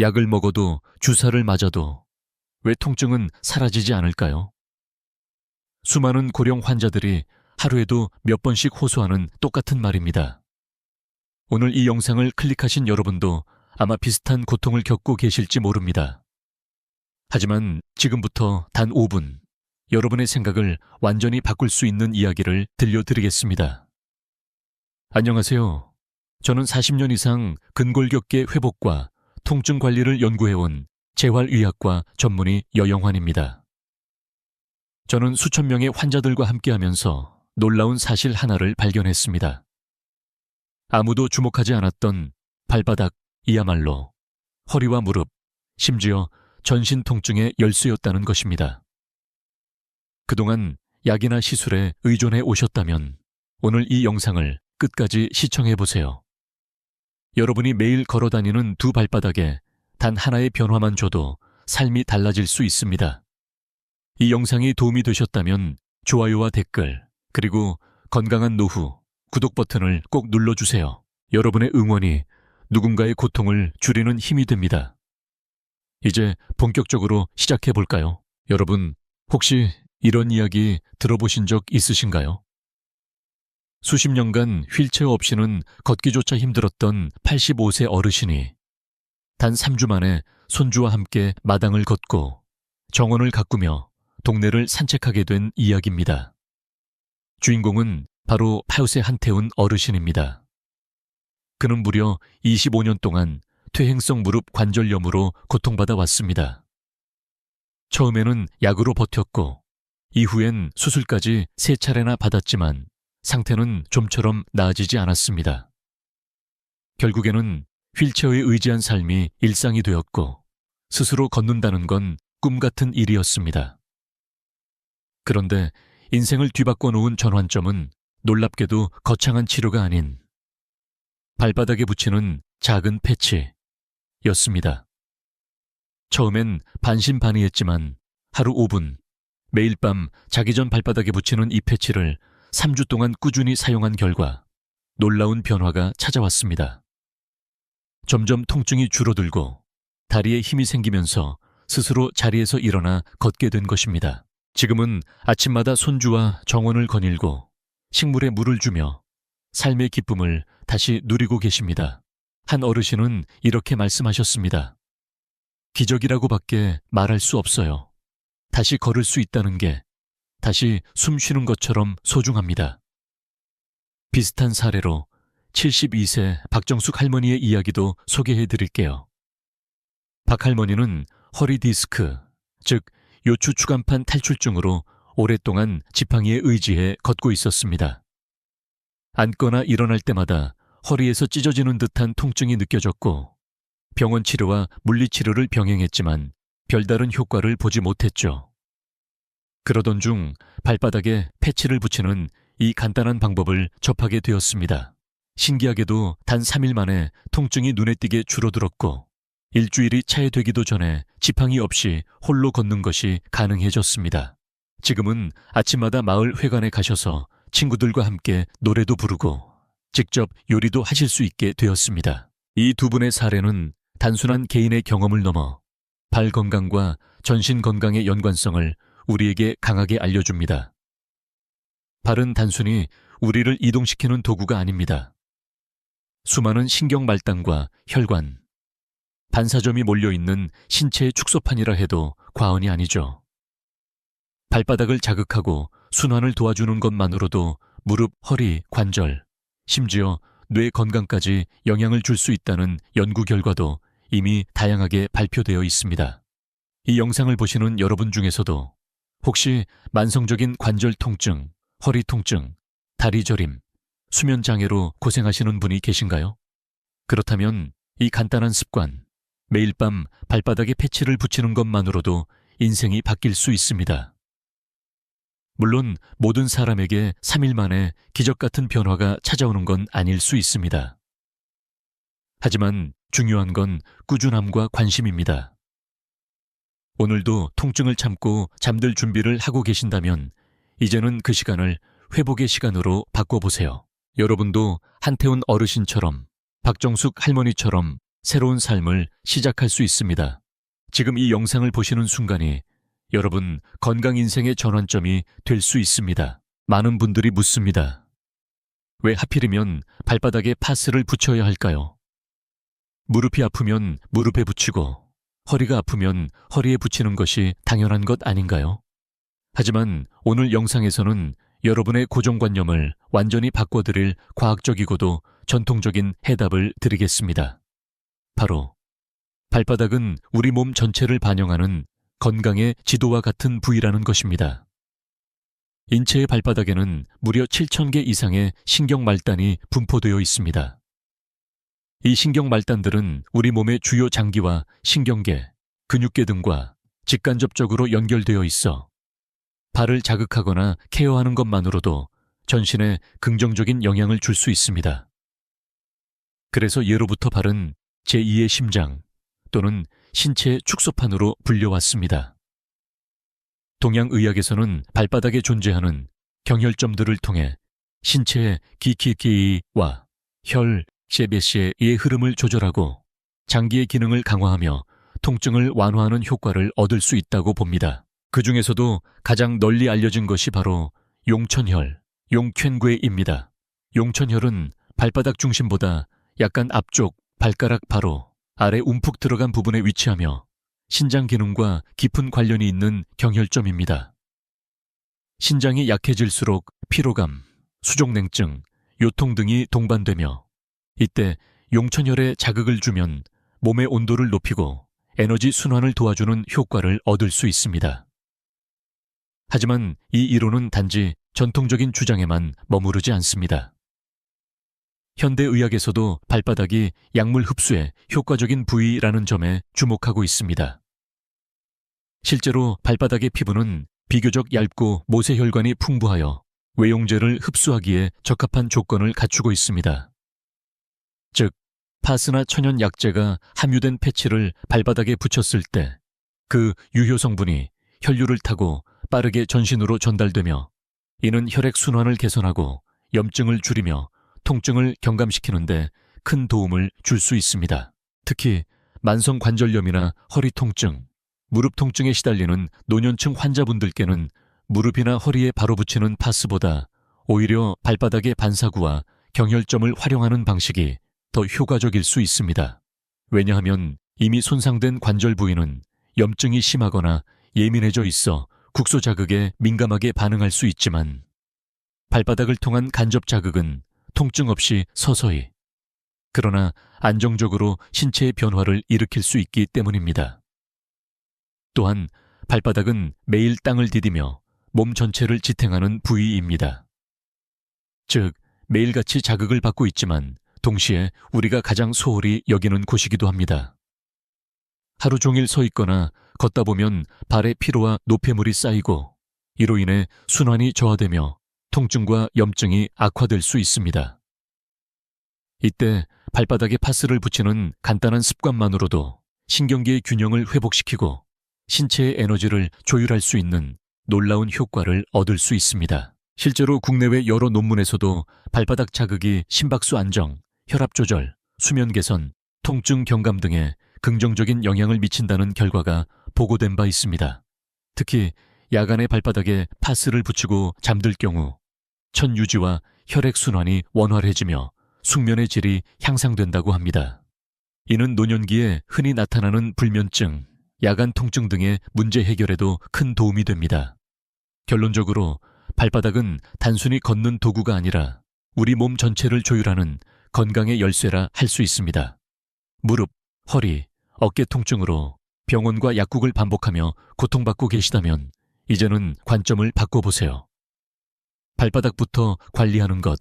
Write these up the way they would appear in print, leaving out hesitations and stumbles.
약을 먹어도 주사를 맞아도 왜 통증은 사라지지 않을까요? 수많은 고령 환자들이 하루에도 몇 번씩 호소하는 똑같은 말입니다. 오늘 이 영상을 클릭하신 여러분도 아마 비슷한 고통을 겪고 계실지 모릅니다. 하지만 지금부터 단 5분, 여러분의 생각을 완전히 바꿀 수 있는 이야기를 들려드리겠습니다. 안녕하세요. 저는 40년 이상 근골격계 회복과 통증 관리를 연구해온 재활의학과 전문의 여영환입니다. 저는 수천 명의 환자들과 함께하면서 놀라운 사실 하나를 발견했습니다. 아무도 주목하지 않았던 발바닥이야말로 허리와 무릎, 심지어 전신 통증의 열쇠였다는 것입니다. 그동안 약이나 시술에 의존해 오셨다면 오늘 이 영상을 끝까지 시청해 보세요. 여러분이 매일 걸어다니는 두 발바닥에 단 하나의 변화만 줘도 삶이 달라질 수 있습니다. 이 영상이 도움이 되셨다면 좋아요와 댓글, 그리고 건강한 노후, 구독 버튼을 꼭 눌러주세요. 여러분의 응원이 누군가의 고통을 줄이는 힘이 됩니다. 이제 본격적으로 시작해 볼까요? 여러분, 혹시 이런 이야기 들어보신 적 있으신가요? 수십 년간 휠체어 없이는 걷기조차 힘들었던 85세 어르신이 단 3주 만에 손주와 함께 마당을 걷고 정원을 가꾸며 동네를 산책하게 된 이야기입니다. 주인공은 바로 8세 한태훈 어르신입니다. 그는 무려 25년 동안 퇴행성 무릎 관절염으로 고통받아 왔습니다. 처음에는 약으로 버텼고 이후엔 수술까지 3차례나 받았지만 상태는 좀처럼 나아지지 않았습니다. 결국에는 휠체어에 의지한 삶이 일상이 되었고 스스로 걷는다는 건 꿈 같은 일이었습니다. 그런데 인생을 뒤바꿔 놓은 전환점은 놀랍게도 거창한 치료가 아닌 발바닥에 붙이는 작은 패치였습니다. 처음엔 반신반의했지만 하루 5분, 매일 밤 자기 전 발바닥에 붙이는 이 패치를 3주 동안 꾸준히 사용한 결과 놀라운 변화가 찾아왔습니다. 점점 통증이 줄어들고 다리에 힘이 생기면서 스스로 자리에서 일어나 걷게 된 것입니다. 지금은 아침마다 손주와 정원을 거닐고 식물에 물을 주며 삶의 기쁨을 다시 누리고 계십니다. 한 어르신은 이렇게 말씀하셨습니다. 기적이라고밖에 말할 수 없어요. 다시 걸을 수 있다는 게 다시 숨 쉬는 것처럼 소중합니다. 비슷한 사례로 72세 박정숙 할머니의 이야기도 소개해 드릴게요. 박 할머니는 허리 디스크, 즉 요추 추간판 탈출증으로 오랫동안 지팡이에 의지해 걷고 있었습니다. 앉거나 일어날 때마다 허리에서 찢어지는 듯한 통증이 느껴졌고 병원 치료와 물리치료를 병행했지만 별다른 효과를 보지 못했죠. 그러던 중 발바닥에 패치를 붙이는 이 간단한 방법을 접하게 되었습니다. 신기하게도 단 3일 만에 통증이 눈에 띄게 줄어들었고 일주일이 차에 되기도 전에 지팡이 없이 홀로 걷는 것이 가능해졌습니다. 지금은 아침마다 마을 회관에 가셔서 친구들과 함께 노래도 부르고 직접 요리도 하실 수 있게 되었습니다. 이 두 분의 사례는 단순한 개인의 경험을 넘어 발 건강과 전신 건강의 연관성을 우리에게 강하게 알려줍니다. 발은 단순히 우리를 이동시키는 도구가 아닙니다. 수많은 신경 말단과 혈관, 반사점이 몰려있는 신체의 축소판이라 해도 과언이 아니죠. 발바닥을 자극하고 순환을 도와주는 것만으로도 무릎, 허리, 관절, 심지어 뇌 건강까지 영향을 줄 수 있다는 연구 결과도 이미 다양하게 발표되어 있습니다. 이 영상을 보시는 여러분 중에서도 혹시 만성적인 관절 통증, 허리 통증, 다리 저림, 수면 장애로 고생하시는 분이 계신가요? 그렇다면 이 간단한 습관, 매일 밤 발바닥에 패치를 붙이는 것만으로도 인생이 바뀔 수 있습니다. 물론 모든 사람에게 3일 만에 기적 같은 변화가 찾아오는 건 아닐 수 있습니다. 하지만 중요한 건 꾸준함과 관심입니다. 오늘도 통증을 참고 잠들 준비를 하고 계신다면 이제는 그 시간을 회복의 시간으로 바꿔보세요. 여러분도 한태훈 어르신처럼, 박정숙 할머니처럼 새로운 삶을 시작할 수 있습니다. 지금 이 영상을 보시는 순간이 여러분 건강 인생의 전환점이 될 수 있습니다. 많은 분들이 묻습니다. 왜 하필이면 발바닥에 파스를 붙여야 할까요? 무릎이 아프면 무릎에 붙이고 허리가 아프면 허리에 붙이는 것이 당연한 것 아닌가요? 하지만 오늘 영상에서는 여러분의 고정관념을 완전히 바꿔드릴 과학적이고도 전통적인 해답을 드리겠습니다. 바로 발바닥은 우리 몸 전체를 반영하는 건강의 지도와 같은 부위라는 것입니다. 인체의 발바닥에는 무려 7,000개 이상의 신경말단이 분포되어 있습니다. 이 신경말단들은 우리 몸의 주요 장기와 신경계, 근육계 등과 직간접적으로 연결되어 있어 발을 자극하거나 케어하는 것만으로도 전신에 긍정적인 영향을 줄 수 있습니다. 그래서 예로부터 발은 제2의 심장 또는 신체의 축소판으로 불려왔습니다. 동양의학에서는 발바닥에 존재하는 경혈점들을 통해 신체의 기키기와 혈, 세베시의 흐름을 조절하고 장기의 기능을 강화하며 통증을 완화하는 효과를 얻을 수 있다고 봅니다. 그 중에서도 가장 널리 알려진 것이 바로 용천혈, 용퀼괴입니다. 용천혈은 발바닥 중심보다 약간 앞쪽 발가락 바로 아래 움푹 들어간 부분에 위치하며 신장 기능과 깊은 관련이 있는 경혈점입니다. 신장이 약해질수록 피로감, 수족냉증, 요통 등이 동반되며 이때 용천혈에 자극을 주면 몸의 온도를 높이고 에너지 순환을 도와주는 효과를 얻을 수 있습니다. 하지만 이 이론은 단지 전통적인 주장에만 머무르지 않습니다. 현대의학에서도 발바닥이 약물 흡수에 효과적인 부위라는 점에 주목하고 있습니다. 실제로 발바닥의 피부는 비교적 얇고 모세혈관이 풍부하여 외용제를 흡수하기에 적합한 조건을 갖추고 있습니다. 즉, 파스나 천연 약재가 함유된 패치를 발바닥에 붙였을 때 그 유효 성분이 혈류를 타고 빠르게 전신으로 전달되며 이는 혈액 순환을 개선하고 염증을 줄이며 통증을 경감시키는데 큰 도움을 줄 수 있습니다. 특히 만성 관절염이나 허리 통증, 무릎 통증에 시달리는 노년층 환자분들께는 무릎이나 허리에 바로 붙이는 파스보다 오히려 발바닥의 반사구와 경혈점을 활용하는 방식이 더 효과적일 수 있습니다. 왜냐하면 이미 손상된 관절 부위는 염증이 심하거나 예민해져 있어 국소 자극에 민감하게 반응할 수 있지만 발바닥을 통한 간접 자극은 통증 없이 서서히 그러나 안정적으로 신체의 변화를 일으킬 수 있기 때문입니다. 또한 발바닥은 매일 땅을 디디며 몸 전체를 지탱하는 부위입니다. 즉, 매일같이 자극을 받고 있지만 동시에 우리가 가장 소홀히 여기는 곳이기도 합니다. 하루 종일 서 있거나 걷다 보면 발에 피로와 노폐물이 쌓이고 이로 인해 순환이 저하되며 통증과 염증이 악화될 수 있습니다. 이때 발바닥에 파스를 붙이는 간단한 습관만으로도 신경계의 균형을 회복시키고 신체의 에너지를 조율할 수 있는 놀라운 효과를 얻을 수 있습니다. 실제로 국내외 여러 논문에서도 발바닥 자극이 심박수 안정, 혈압 조절, 수면 개선, 통증 경감 등에 긍정적인 영향을 미친다는 결과가 보고된 바 있습니다. 특히 야간에 발바닥에 파스를 붙이고 잠들 경우 천 유지와 혈액 순환이 원활해지며 숙면의 질이 향상된다고 합니다. 이는 노년기에 흔히 나타나는 불면증, 야간 통증 등의 문제 해결에도 큰 도움이 됩니다. 결론적으로 발바닥은 단순히 걷는 도구가 아니라 우리 몸 전체를 조율하는 건강의 열쇠라 할 수 있습니다. 무릎, 허리, 어깨 통증으로 병원과 약국을 반복하며 고통받고 계시다면 이제는 관점을 바꿔보세요. 발바닥부터 관리하는 것,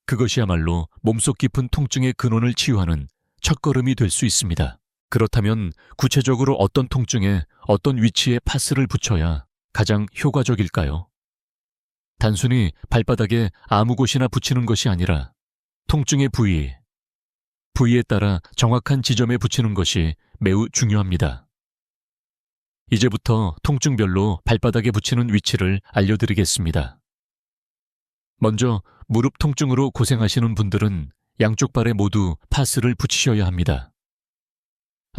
그것이야말로 몸속 깊은 통증의 근원을 치유하는 첫걸음이 될 수 있습니다. 그렇다면 구체적으로 어떤 통증에 어떤 위치에 파스를 붙여야 가장 효과적일까요? 단순히 발바닥에 아무 곳이나 붙이는 것이 아니라 통증의 부위에 따라 정확한 지점에 붙이는 것이 매우 중요합니다. 이제부터 통증별로 발바닥에 붙이는 위치를 알려드리겠습니다. 먼저 무릎 통증으로 고생하시는 분들은 양쪽 발에 모두 파스를 붙이셔야 합니다.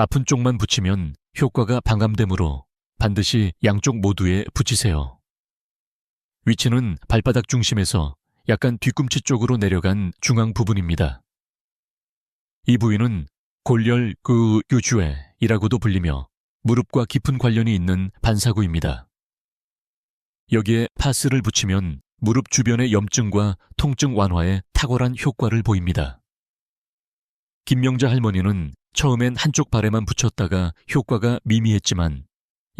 아픈 쪽만 붙이면 효과가 반감되므로 반드시 양쪽 모두에 붙이세요. 위치는 발바닥 중심에서 약간 뒤꿈치 쪽으로 내려간 중앙 부분입니다. 이 부위는 골렬근유주회이라고도 불리며 무릎과 깊은 관련이 있는 반사구입니다. 여기에 파스를 붙이면 무릎 주변의 염증과 통증 완화에 탁월한 효과를 보입니다. 김명자 할머니는 처음엔 한쪽 발에만 붙였다가 효과가 미미했지만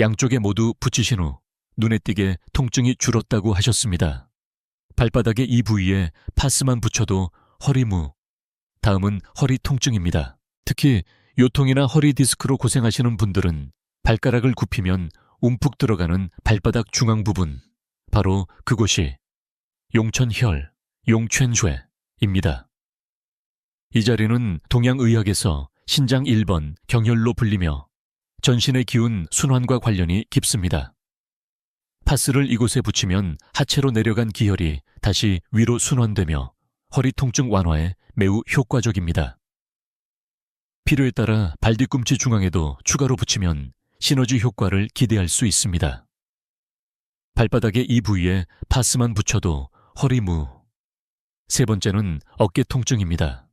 양쪽에 모두 붙이신 후 눈에 띄게 통증이 줄었다고 하셨습니다. 발바닥의 이 부위에 파스만 붙여도 허리무, 다음은 허리 통증입니다. 특히 요통이나 허리 디스크로 고생하시는 분들은 발가락을 굽히면 움푹 들어가는 발바닥 중앙 부분, 바로 그곳이 용천혈, 용천쇠입니다. 이 자리는 동양의학에서 신장 1번 경혈로 불리며 전신의 기운 순환과 관련이 깊습니다. 파스를 이곳에 붙이면 하체로 내려간 기혈이 다시 위로 순환되며 허리 통증 완화에 매우 효과적입니다. 필요에 따라 발뒤꿈치 중앙에도 추가로 붙이면 시너지 효과를 기대할 수 있습니다. 발바닥의 이 부위에 파스만 붙여도 허리무. 세 번째는 어깨 통증입니다.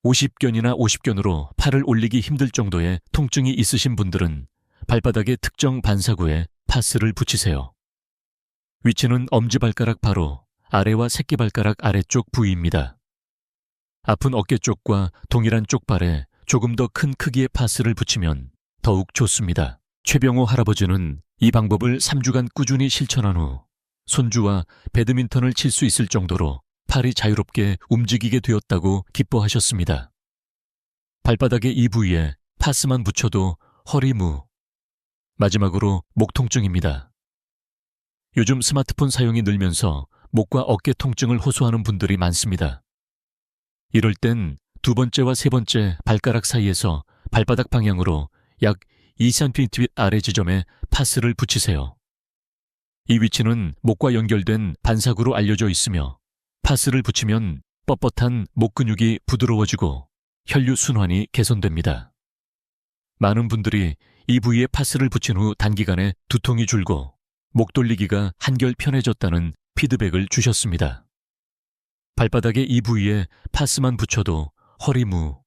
50견이나 50견으로 팔을 올리기 힘들 정도의 통증이 있으신 분들은 발바닥의 특정 반사구에 파스를 붙이세요. 위치는 엄지발가락 바로 아래와 새끼발가락 아래쪽 부위입니다. 아픈 어깨 쪽과 동일한 쪽발에 조금 더 큰 크기의 파스를 붙이면 더욱 좋습니다. 최병호 할아버지는 이 방법을 3주간 꾸준히 실천한 후 손주와 배드민턴을 칠 수 있을 정도로 팔이 자유롭게 움직이게 되었다고 기뻐하셨습니다. 발바닥의 이 부위에 파스만 붙여도 허리무. 마지막으로 목 통증입니다. 요즘 스마트폰 사용이 늘면서 목과 어깨 통증을 호소하는 분들이 많습니다. 이럴 땐 두 번째와 세 번째 발가락 사이에서 발바닥 방향으로 약 2cm 아래 지점에 파스를 붙이세요. 이 위치는 목과 연결된 반사구로 알려져 있으며 파스를 붙이면 뻣뻣한 목 근육이 부드러워지고 혈류 순환이 개선됩니다. 많은 분들이 이 부위에 파스를 붙인 후 단기간에 두통이 줄고 목 돌리기가 한결 편해졌다는 피드백을 주셨습니다. 발바닥의 이 부위에 파스만 붙여도 허리무.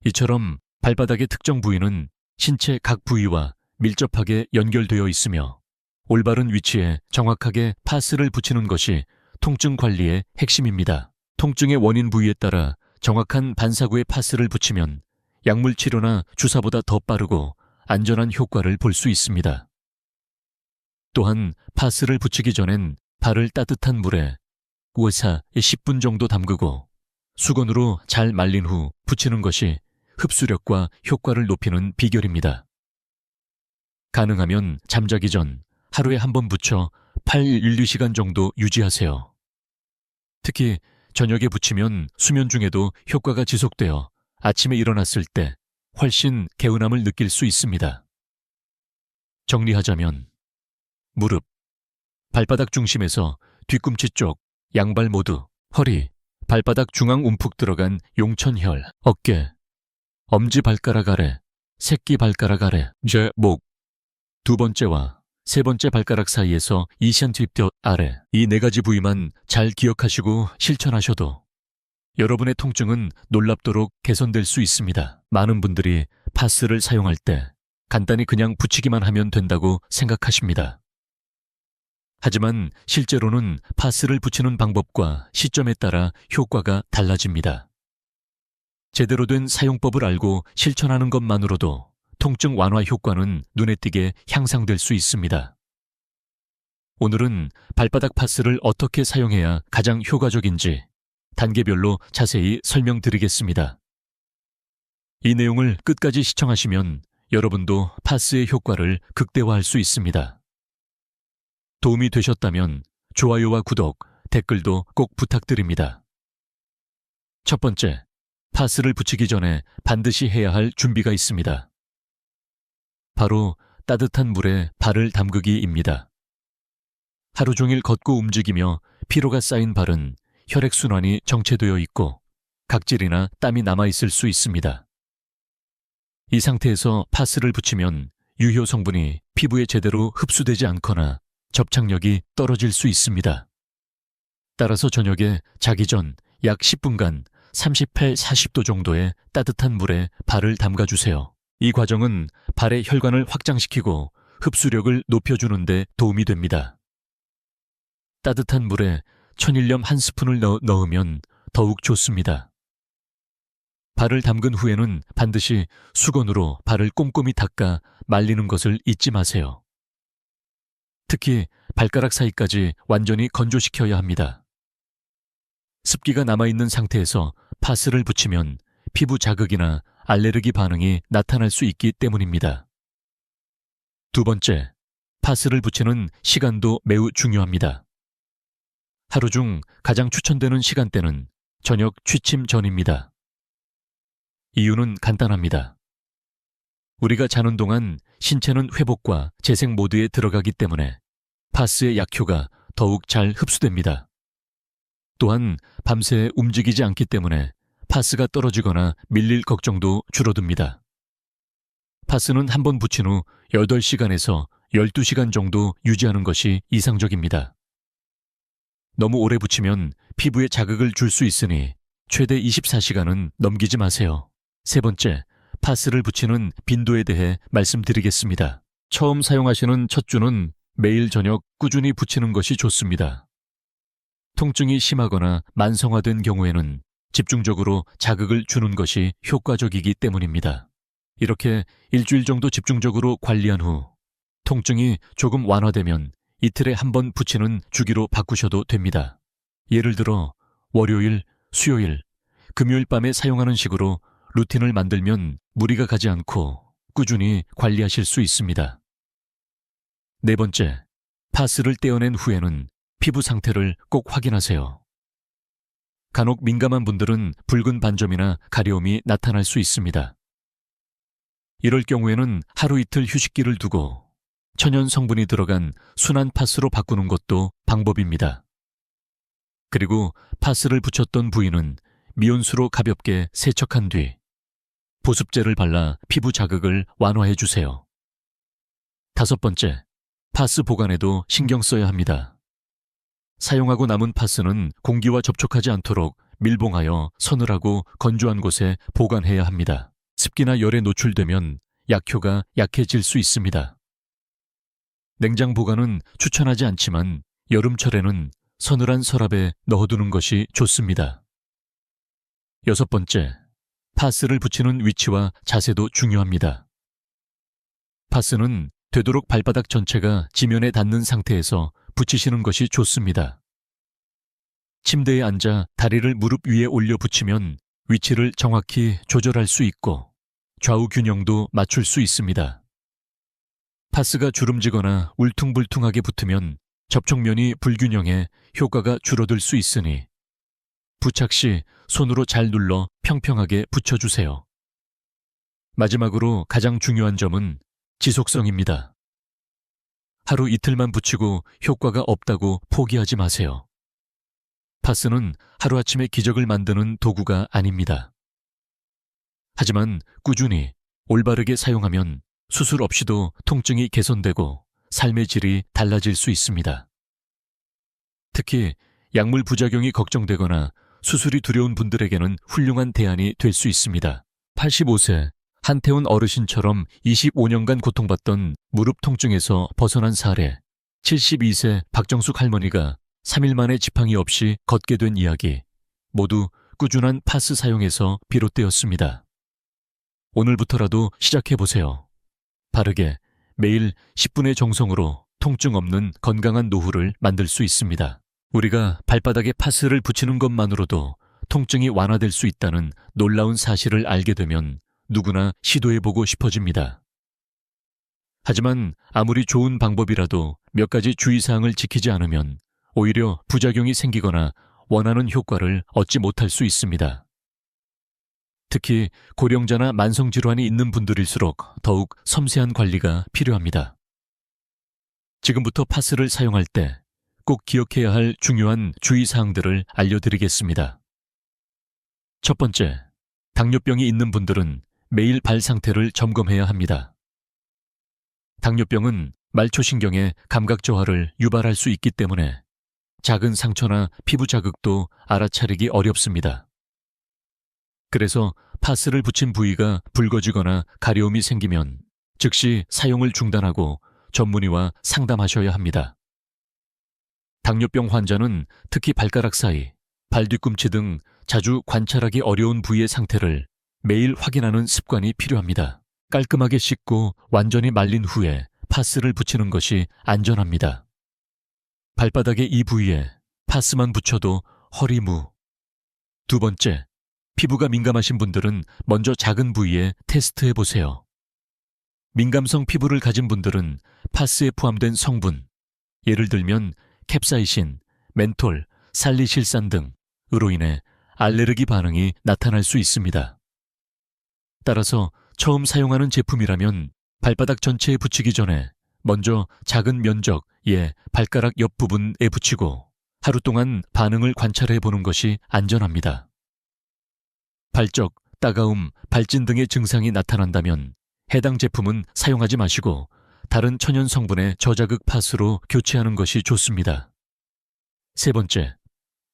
이처럼 발바닥의 특정 부위는 신체 각 부위와 밀접하게 연결되어 있으며 올바른 위치에 정확하게 파스를 붙이는 것이 통증 관리의 핵심입니다. 통증의 원인 부위에 따라 정확한 반사구에 파스를 붙이면 약물 치료나 주사보다 더 빠르고 안전한 효과를 볼 수 있습니다. 또한 파스를 붙이기 전엔 발을 따뜻한 물에 우에사 10분 정도 담그고 수건으로 잘 말린 후 붙이는 것이 흡수력과 효과를 높이는 비결입니다. 가능하면 잠자기 전 하루에 한 번 붙여 1-2시간 정도 유지하세요. 특히 저녁에 붙이면 수면 중에도 효과가 지속되어 아침에 일어났을 때 훨씬 개운함을 느낄 수 있습니다. 정리하자면 무릎, 발바닥 중심에서 뒤꿈치 쪽, 양발 모두, 허리, 발바닥 중앙 움푹 들어간 용천혈, 어깨, 엄지발가락 아래, 새끼발가락 아래, 목, 두 번째와 세 번째 발가락 사이에서 2cm 아래, 이 네 가지 부위만 잘 기억하시고 실천하셔도 여러분의 통증은 놀랍도록 개선될 수 있습니다. 많은 분들이 파스를 사용할 때 간단히 그냥 붙이기만 하면 된다고 생각하십니다. 하지만 실제로는 파스를 붙이는 방법과 시점에 따라 효과가 달라집니다. 제대로 된 사용법을 알고 실천하는 것만으로도 통증 완화 효과는 눈에 띄게 향상될 수 있습니다. 오늘은 발바닥 파스를 어떻게 사용해야 가장 효과적인지 단계별로 자세히 설명드리겠습니다. 이 내용을 끝까지 시청하시면 여러분도 파스의 효과를 극대화할 수 있습니다. 도움이 되셨다면 좋아요와 구독, 댓글도 꼭 부탁드립니다. 첫 번째, 파스를 붙이기 전에 반드시 해야 할 준비가 있습니다. 바로 따뜻한 물에 발을 담그기입니다. 하루 종일 걷고 움직이며 피로가 쌓인 발은 혈액순환이 정체되어 있고 각질이나 땀이 남아있을 수 있습니다. 이 상태에서 파스를 붙이면 유효 성분이 피부에 제대로 흡수되지 않거나 접착력이 떨어질 수 있습니다. 따라서 저녁에 자기 전 약 10분간 38, 40도 정도의 따뜻한 물에 발을 담가주세요. 이 과정은 발의 혈관을 확장시키고 흡수력을 높여주는 데 도움이 됩니다. 따뜻한 물에 천일염 한 스푼을 넣으면 더욱 좋습니다. 발을 담근 후에는 반드시 수건으로 발을 꼼꼼히 닦아 말리는 것을 잊지 마세요. 특히 발가락 사이까지 완전히 건조시켜야 합니다. 습기가 남아있는 상태에서 파스를 붙이면 피부 자극이나 알레르기 반응이 나타날 수 있기 때문입니다. 두 번째, 파스를 붙이는 시간도 매우 중요합니다. 하루 중 가장 추천되는 시간대는 저녁 취침 전입니다. 이유는 간단합니다. 우리가 자는 동안 신체는 회복과 재생 모드에 들어가기 때문에 파스의 약효가 더욱 잘 흡수됩니다. 또한 밤새 움직이지 않기 때문에 파스가 떨어지거나 밀릴 걱정도 줄어듭니다. 파스는 한 번 붙인 후 8시간에서 12시간 정도 유지하는 것이 이상적입니다. 너무 오래 붙이면 피부에 자극을 줄 수 있으니 최대 24시간은 넘기지 마세요. 세 번째, 파스를 붙이는 빈도에 대해 말씀드리겠습니다. 처음 사용하시는 첫 주는 매일 저녁 꾸준히 붙이는 것이 좋습니다. 통증이 심하거나 만성화된 경우에는 집중적으로 자극을 주는 것이 효과적이기 때문입니다. 이렇게 일주일 정도 집중적으로 관리한 후 통증이 조금 완화되면 이틀에 한 번 붙이는 주기로 바꾸셔도 됩니다. 예를 들어 월요일, 수요일, 금요일 밤에 사용하는 식으로 루틴을 만들면 무리가 가지 않고 꾸준히 관리하실 수 있습니다. 네 번째, 파스를 떼어낸 후에는 피부 상태를 꼭 확인하세요. 간혹 민감한 분들은 붉은 반점이나 가려움이 나타날 수 있습니다. 이럴 경우에는 하루 이틀 휴식기를 두고 천연 성분이 들어간 순한 파스로 바꾸는 것도 방법입니다. 그리고 파스를 붙였던 부위는 미온수로 가볍게 세척한 뒤 보습제를 발라 피부 자극을 완화해 주세요. 다섯 번째, 파스 보관에도 신경 써야 합니다. 사용하고 남은 파스는 공기와 접촉하지 않도록 밀봉하여 서늘하고 건조한 곳에 보관해야 합니다. 습기나 열에 노출되면 약효가 약해질 수 있습니다. 냉장 보관은 추천하지 않지만 여름철에는 서늘한 서랍에 넣어두는 것이 좋습니다. 여섯 번째, 파스를 붙이는 위치와 자세도 중요합니다. 파스는 되도록 발바닥 전체가 지면에 닿는 상태에서 붙이시는 것이 좋습니다. 침대에 앉아 다리를 무릎 위에 올려 붙이면 위치를 정확히 조절할 수 있고 좌우 균형도 맞출 수 있습니다. 파스가 주름지거나 울퉁불퉁하게 붙으면 접촉면이 불균형해 효과가 줄어들 수 있으니 부착 시 손으로 잘 눌러 평평하게 붙여주세요. 마지막으로 가장 중요한 점은 지속성입니다. 하루 이틀만 붙이고 효과가 없다고 포기하지 마세요. 파스는 하루아침에 기적을 만드는 도구가 아닙니다. 하지만 꾸준히 올바르게 사용하면 수술 없이도 통증이 개선되고 삶의 질이 달라질 수 있습니다. 특히 약물 부작용이 걱정되거나 수술이 두려운 분들에게는 훌륭한 대안이 될 수 있습니다. 85세 한태훈 어르신처럼 25년간 고통받던 무릎 통증에서 벗어난 사례, 72세 박정숙 할머니가 3일 만에 지팡이 없이 걷게 된 이야기, 모두 꾸준한 파스 사용에서 비롯되었습니다. 오늘부터라도 시작해보세요. 바르게 매일 10분의 정성으로 통증 없는 건강한 노후를 만들 수 있습니다. 우리가 발바닥에 파스를 붙이는 것만으로도 통증이 완화될 수 있다는 놀라운 사실을 알게 되면 누구나 시도해보고 싶어집니다. 하지만 아무리 좋은 방법이라도 몇 가지 주의사항을 지키지 않으면 오히려 부작용이 생기거나 원하는 효과를 얻지 못할 수 있습니다. 특히 고령자나 만성질환이 있는 분들일수록 더욱 섬세한 관리가 필요합니다. 지금부터 파스를 사용할 때 꼭 기억해야 할 중요한 주의사항들을 알려드리겠습니다. 첫 번째, 당뇨병이 있는 분들은 매일 발 상태를 점검해야 합니다. 당뇨병은 말초신경의 감각 저하를 유발할 수 있기 때문에 작은 상처나 피부 자극도 알아차리기 어렵습니다. 그래서 파스를 붙인 부위가 붉어지거나 가려움이 생기면 즉시 사용을 중단하고 전문의와 상담하셔야 합니다. 당뇨병 환자는 특히 발가락 사이, 발 뒤꿈치 등 자주 관찰하기 어려운 부위의 상태를 매일 확인하는 습관이 필요합니다. 깔끔하게 씻고 완전히 말린 후에 파스를 붙이는 것이 안전합니다. 발바닥의 이 부위에 파스만 붙여도 허리무. 두 번째, 피부가 민감하신 분들은 먼저 작은 부위에 테스트해 보세요. 민감성 피부를 가진 분들은 파스에 포함된 성분, 예를 들면 캡사이신, 멘톨, 살리실산 등으로 인해 알레르기 반응이 나타날 수 있습니다. 따라서 처음 사용하는 제품이라면 발바닥 전체에 붙이기 전에 먼저 작은 면적, 발가락 옆부분에 붙이고 하루 동안 반응을 관찰해 보는 것이 안전합니다. 발적, 따가움, 발진 등의 증상이 나타난다면 해당 제품은 사용하지 마시고 다른 천연 성분의 저자극 파스로 교체하는 것이 좋습니다. 세 번째,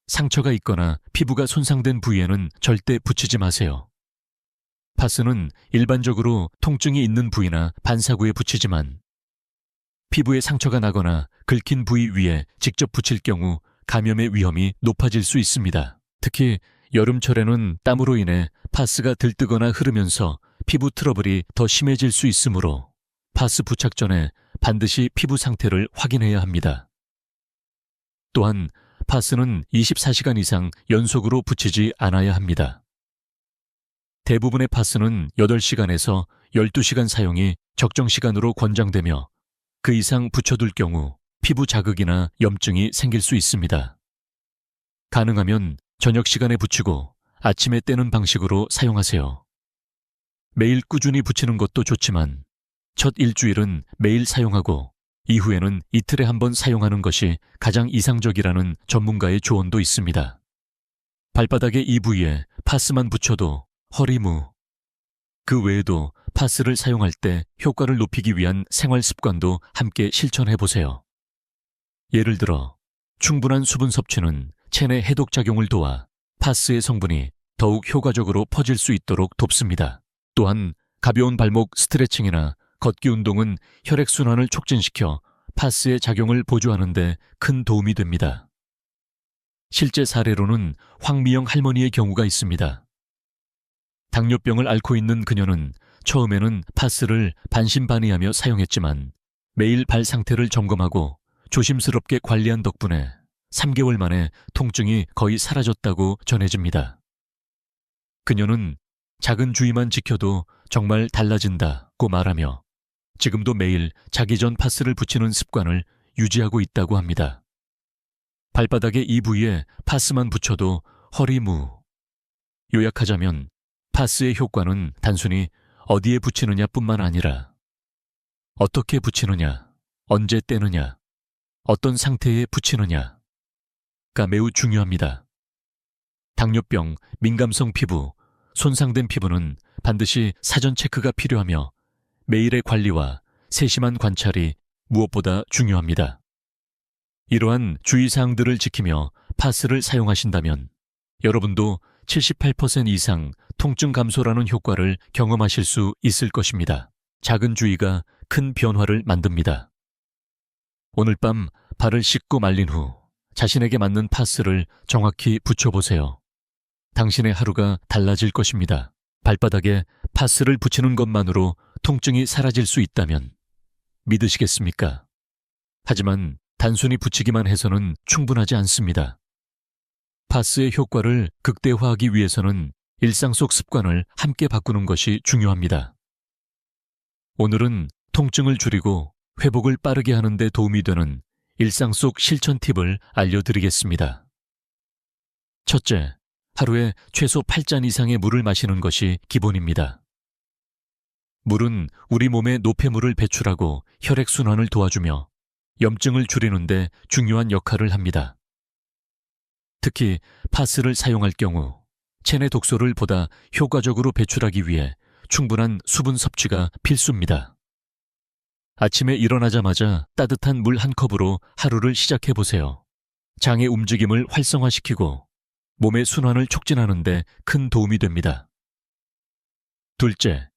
상처가 있거나 피부가 손상된 부위에는 절대 붙이지 마세요. 파스는 일반적으로 통증이 있는 부위나 반사구에 붙이지만 피부에 상처가 나거나 긁힌 부위 위에 직접 붙일 경우 감염의 위험이 높아질 수 있습니다. 특히 여름철에는 땀으로 인해 파스가 들뜨거나 흐르면서 피부 트러블이 더 심해질 수 있으므로 파스 부착 전에 반드시 피부 상태를 확인해야 합니다. 또한 파스는 24시간 이상 연속으로 붙이지 않아야 합니다. 대부분의 파스는 8시간에서 12시간 사용이 적정 시간으로 권장되며 그 이상 붙여둘 경우 피부 자극이나 염증이 생길 수 있습니다. 가능하면 저녁 시간에 붙이고 아침에 떼는 방식으로 사용하세요. 매일 꾸준히 붙이는 것도 좋지만 첫 일주일은 매일 사용하고 이후에는 이틀에 한 번 사용하는 것이 가장 이상적이라는 전문가의 조언도 있습니다. 발바닥의 이 부위에 파스만 붙여도 허리무. 그 외에도 파스를 사용할 때 효과를 높이기 위한 생활 습관도 함께 실천해 보세요. 예를 들어 충분한 수분 섭취는 체내 해독 작용을 도와 파스의 성분이 더욱 효과적으로 퍼질 수 있도록 돕습니다. 또한 가벼운 발목 스트레칭이나 걷기 운동은 혈액순환을 촉진시켜 파스의 작용을 보조하는 데 큰 도움이 됩니다. 실제 사례로는 황미영 할머니의 경우가 있습니다. 당뇨병을 앓고 있는 그녀는 처음에는 파스를 반신반의하며 사용했지만 매일 발 상태를 점검하고 조심스럽게 관리한 덕분에 3개월 만에 통증이 거의 사라졌다고 전해집니다. 그녀는 작은 주의만 지켜도 정말 달라진다고 말하며 지금도 매일 자기 전 파스를 붙이는 습관을 유지하고 있다고 합니다. 발바닥의 이 부위에 파스만 붙여도 허리무. 요약하자면 파스의 효과는 단순히 어디에 붙이느냐 뿐만 아니라 어떻게 붙이느냐, 언제 떼느냐, 어떤 상태에 붙이느냐가 매우 중요합니다. 당뇨병, 민감성 피부, 손상된 피부는 반드시 사전 체크가 필요하며 매일의 관리와 세심한 관찰이 무엇보다 중요합니다. 이러한 주의사항들을 지키며 파스를 사용하신다면 여러분도 78% 이상 통증 감소라는 효과를 경험하실 수 있을 것입니다. 작은 주의가 큰 변화를 만듭니다. 오늘 밤 발을 씻고 말린 후 자신에게 맞는 파스를 정확히 붙여보세요. 당신의 하루가 달라질 것입니다. 발바닥에 파스를 붙이는 것만으로 통증이 사라질 수 있다면 믿으시겠습니까? 하지만 단순히 붙이기만 해서는 충분하지 않습니다. 파스의 효과를 극대화하기 위해서는 일상 속 습관을 함께 바꾸는 것이 중요합니다. 오늘은 통증을 줄이고 회복을 빠르게 하는 데 도움이 되는 일상 속 실천 팁을 알려드리겠습니다. 첫째, 하루에 최소 8잔 이상의 물을 마시는 것이 기본입니다. 물은 우리 몸에 노폐물을 배출하고 혈액순환을 도와주며 염증을 줄이는 데 중요한 역할을 합니다. 특히 파스를 사용할 경우 체내 독소를 보다 효과적으로 배출하기 위해 충분한 수분 섭취가 필수입니다. 아침에 일어나자마자 따뜻한 물 한 컵으로 하루를 시작해 보세요. 장의 움직임을 활성화시키고 몸의 순환을 촉진하는 데 큰 도움이 됩니다. 둘째,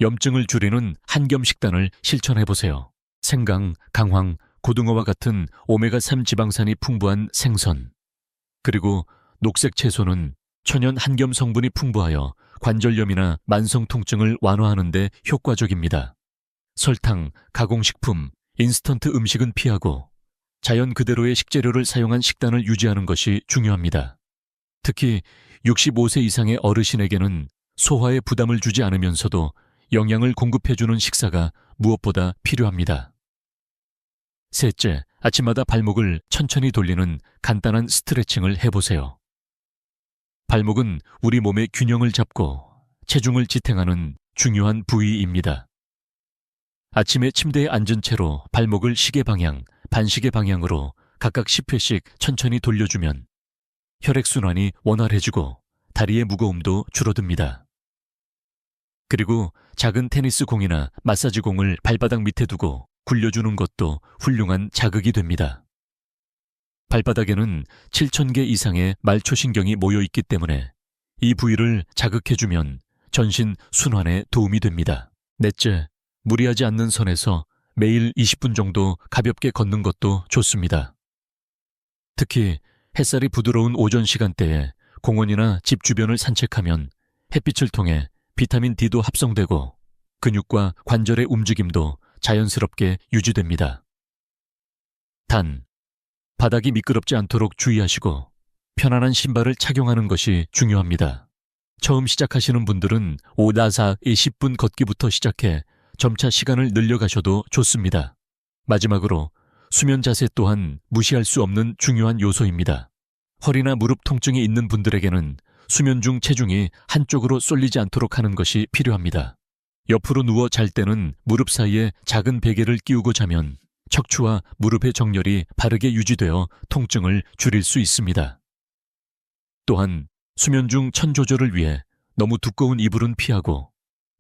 염증을 줄이는 한겸 식단을 실천해 보세요. 생강, 강황, 고등어와 같은 오메가3 지방산이 풍부한 생선, 그리고 녹색 채소는 천연 한겸 성분이 풍부하여 관절염이나 만성 통증을 완화하는 데 효과적입니다. 설탕, 가공식품, 인스턴트 음식은 피하고 자연 그대로의 식재료를 사용한 식단을 유지하는 것이 중요합니다. 특히 65세 이상의 어르신에게는 소화에 부담을 주지 않으면서도 영양을 공급해주는 식사가 무엇보다 필요합니다. 셋째, 아침마다 발목을 천천히 돌리는 간단한 스트레칭을 해보세요. 발목은 우리 몸의 균형을 잡고 체중을 지탱하는 중요한 부위입니다. 아침에 침대에 앉은 채로 발목을 시계 방향, 반시계 방향으로 각각 10회씩 천천히 돌려주면 혈액순환이 원활해지고 다리의 무거움도 줄어듭니다. 그리고 작은 테니스 공이나 마사지 공을 발바닥 밑에 두고 굴려주는 것도 훌륭한 자극이 됩니다. 발바닥에는 7,000개 이상의 말초신경이 모여 있기 때문에 이 부위를 자극해주면 전신 순환에 도움이 됩니다. 넷째, 무리하지 않는 선에서 매일 20분 정도 가볍게 걷는 것도 좋습니다. 특히 햇살이 부드러운 오전 시간대에 공원이나 집 주변을 산책하면 햇빛을 통해 비타민 D도 합성되고 근육과 관절의 움직임도 자연스럽게 유지됩니다. 단, 바닥이 미끄럽지 않도록 주의하시고 편안한 신발을 착용하는 것이 중요합니다. 처음 시작하시는 분들은 5-4의 10분 걷기부터 시작해 점차 시간을 늘려가셔도 좋습니다. 마지막으로 수면 자세 또한 무시할 수 없는 중요한 요소입니다. 허리나 무릎 통증이 있는 분들에게는 수면 중 체중이 한쪽으로 쏠리지 않도록 하는 것이 필요합니다. 옆으로 누워 잘 때는 무릎 사이에 작은 베개를 끼우고 자면 척추와 무릎의 정렬이 바르게 유지되어 통증을 줄일 수 있습니다. 또한 수면 중 천 조절을 위해 너무 두꺼운 이불은 피하고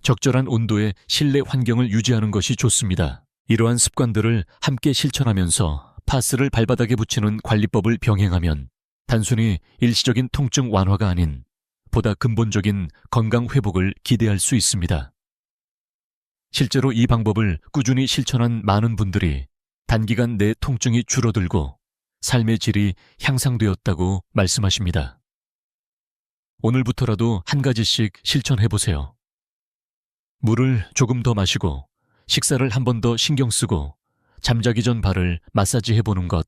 적절한 온도의 실내 환경을 유지하는 것이 좋습니다. 이러한 습관들을 함께 실천하면서 파스를 발바닥에 붙이는 관리법을 병행하면 단순히 일시적인 통증 완화가 아닌 보다 근본적인 건강 회복을 기대할 수 있습니다. 실제로 이 방법을 꾸준히 실천한 많은 분들이 단기간 내 통증이 줄어들고 삶의 질이 향상되었다고 말씀하십니다. 오늘부터라도 한 가지씩 실천해보세요. 물을 조금 더 마시고 식사를 한 번 더 신경 쓰고 잠자기 전 발을 마사지해보는 것.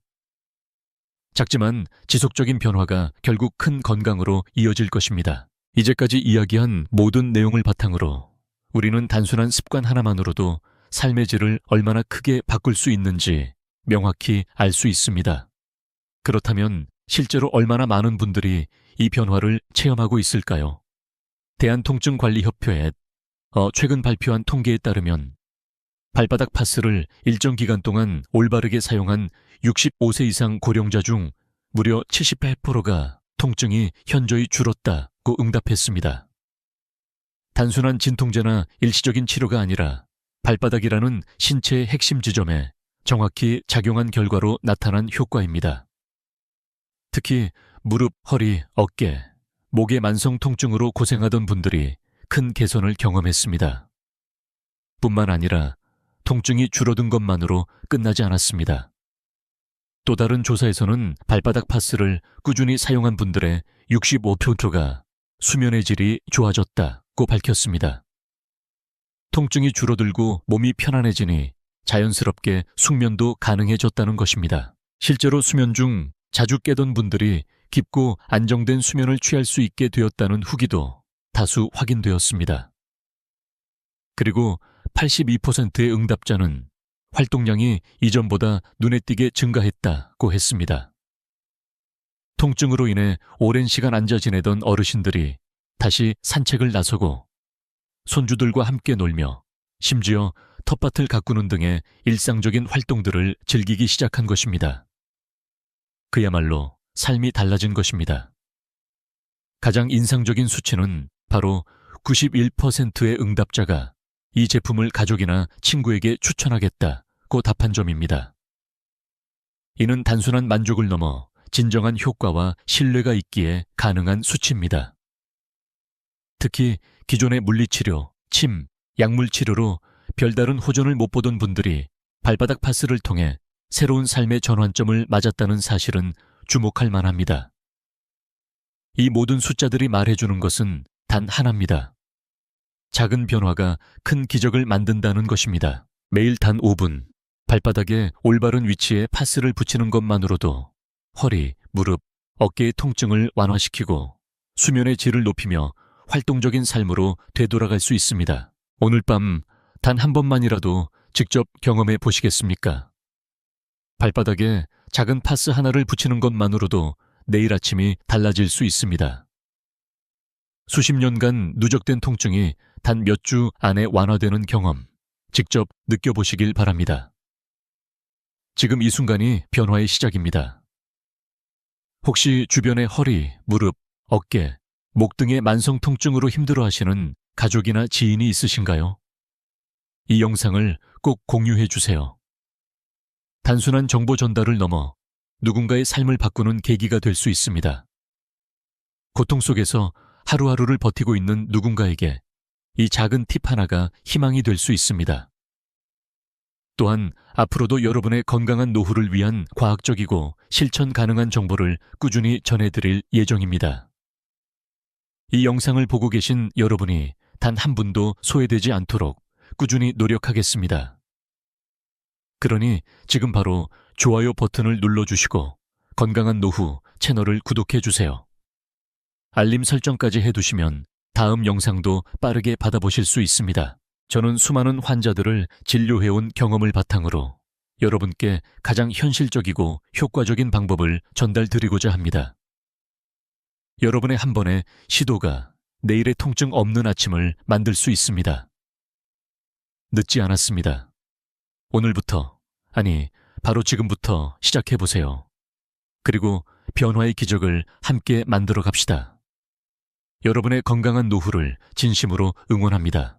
작지만 지속적인 변화가 결국 큰 건강으로 이어질 것입니다. 이제까지 이야기한 모든 내용을 바탕으로 우리는 단순한 습관 하나만으로도 삶의 질을 얼마나 크게 바꿀 수 있는지 명확히 알 수 있습니다. 그렇다면 실제로 얼마나 많은 분들이 이 변화를 체험하고 있을까요? 대한통증관리협회에 최근 발표한 통계에 따르면 발바닥 파스를 일정 기간 동안 올바르게 사용한 65세 이상 고령자 중 무려 78%가 통증이 현저히 줄었다고 응답했습니다. 단순한 진통제나 일시적인 치료가 아니라 발바닥이라는 신체의 핵심 지점에 정확히 작용한 결과로 나타난 효과입니다. 특히 무릎, 허리, 어깨, 목의 만성 통증으로 고생하던 분들이 큰 개선을 경험했습니다. 뿐만 아니라 통증이 줄어든 것만으로 끝나지 않았습니다. 또 다른 조사에서는 발바닥 파스를 꾸준히 사용한 분들의 65%가 수면의 질이 좋아졌다고 밝혔습니다. 통증이 줄어들고 몸이 편안해지니 자연스럽게 숙면도 가능해졌다는 것입니다. 실제로 수면 중 자주 깨던 분들이 깊고 안정된 수면을 취할 수 있게 되었다는 후기도 다수 확인되었습니다. 그리고 82%의 응답자는 활동량이 이전보다 눈에 띄게 증가했다고 했습니다. 통증으로 인해 오랜 시간 앉아 지내던 어르신들이 다시 산책을 나서고 손주들과 함께 놀며 심지어 텃밭을 가꾸는 등의 일상적인 활동들을 즐기기 시작한 것입니다. 그야말로 삶이 달라진 것입니다. 가장 인상적인 수치는 바로 91%의 응답자가 이 제품을 가족이나 친구에게 추천하겠다고 답한 점입니다. 이는 단순한 만족을 넘어 진정한 효과와 신뢰가 있기에 가능한 수치입니다. 특히 기존의 물리치료, 침, 약물치료로 별다른 호전을 못 보던 분들이 발바닥 파스를 통해 새로운 삶의 전환점을 맞았다는 사실은 주목할 만합니다. 이 모든 숫자들이 말해주는 것은 단 하나입니다. 작은 변화가 큰 기적을 만든다는 것입니다. 매일 단 5분, 발바닥에 올바른 위치에 파스를 붙이는 것만으로도 허리, 무릎, 어깨의 통증을 완화시키고 수면의 질을 높이며 활동적인 삶으로 되돌아갈 수 있습니다. 오늘 밤 단 한 번만이라도 직접 경험해 보시겠습니까? 발바닥에 작은 파스 하나를 붙이는 것만으로도 내일 아침이 달라질 수 있습니다. 수십 년간 누적된 통증이 단 몇 주 안에 완화되는 경험, 직접 느껴보시길 바랍니다. 지금 이 순간이 변화의 시작입니다. 혹시 주변에 허리, 무릎, 어깨, 목 등의 만성 통증으로 힘들어하시는 가족이나 지인이 있으신가요? 이 영상을 꼭 공유해 주세요. 단순한 정보 전달을 넘어 누군가의 삶을 바꾸는 계기가 될 수 있습니다. 고통 속에서 하루하루를 버티고 있는 누군가에게 이 작은 팁 하나가 희망이 될 수 있습니다. 또한 앞으로도 여러분의 건강한 노후를 위한 과학적이고 실천 가능한 정보를 꾸준히 전해드릴 예정입니다. 이 영상을 보고 계신 여러분이 단 한 분도 소외되지 않도록 꾸준히 노력하겠습니다. 그러니 지금 바로 좋아요 버튼을 눌러주시고 건강한 노후 채널을 구독해주세요. 알림 설정까지 해두시면 다음 영상도 빠르게 받아보실 수 있습니다. 저는 수많은 환자들을 진료해온 경험을 바탕으로 여러분께 가장 현실적이고 효과적인 방법을 전달드리고자 합니다. 여러분의 한 번의 시도가 내일의 통증 없는 아침을 만들 수 있습니다. 늦지 않았습니다. 오늘부터, 아니, 바로 지금부터 시작해보세요. 그리고 변화의 기적을 함께 만들어 갑시다. 여러분의 건강한 노후를 진심으로 응원합니다.